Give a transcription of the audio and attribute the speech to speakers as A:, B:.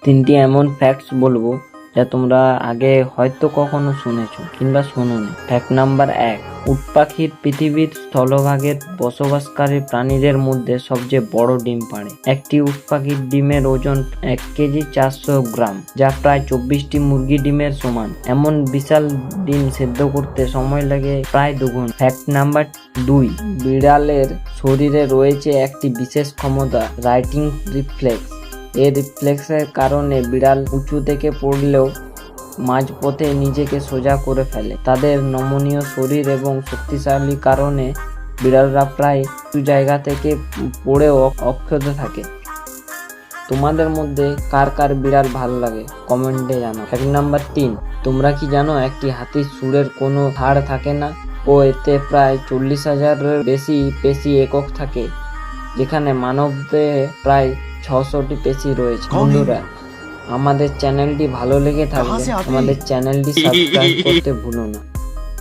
A: তিনটি এমন ফ্যাক্টস বলবো যা তোমরা আগে হয়তো কখনো শুনেছো কিংবা শোনোনি। ফ্যাক্ট নাম্বার 1, উট পাখির পৃথিবীর স্থলভাগের বসবাসকারী প্রাণীদের মধ্যে সবচেয়ে বড় ডিম পাড়ে। একটি উট পাখির ডিমের ওজন 1 কেজি 400 গ্রাম, যা প্রায় 24টি মুরগি ডিমের সমান। এমন বিশাল ডিম সেদ্ধ করতে সময় লাগে প্রায় 2 ঘন্টা। ফ্যাক্ট নাম্বার 2, বিড়ালের শরীরে রয়েছে একটি বিশেষ ক্ষমতা, রাইটিং রিফ্লেক্স। এই রিফ্লেক্সের কারণে বিড়াল উঁচু থেকে পড়লেও মাঝপথে নিজেকে সোজা করে ফেলে। তাদের নমনীয় শরীর এবং শক্তিশালী কারণে বিড়ালরা প্রায় উঁচু জায়গা থেকে পড়েও অক্ষত থাকে। তোমাদের মধ্যে কার কার বিড়াল ভালো লাগে কমেন্টে জানাও। ফ্যাক্ট নাম্বার 3, তোমরা কি জানো একটি হাতির সুরের কোনো হাড় থাকে না ও এতে প্রায় 40,000-এর বেশি পেশি একক থাকে, যেখানে মানবদেহে প্রায় 600টি পেশি রয়েছে। বন্ধুরা, আমাদের চ্যানেলটি ভালো লেগে থাকলে আমাদের চ্যানেলটি সাবস্ক্রাইব করতে ভুলো না।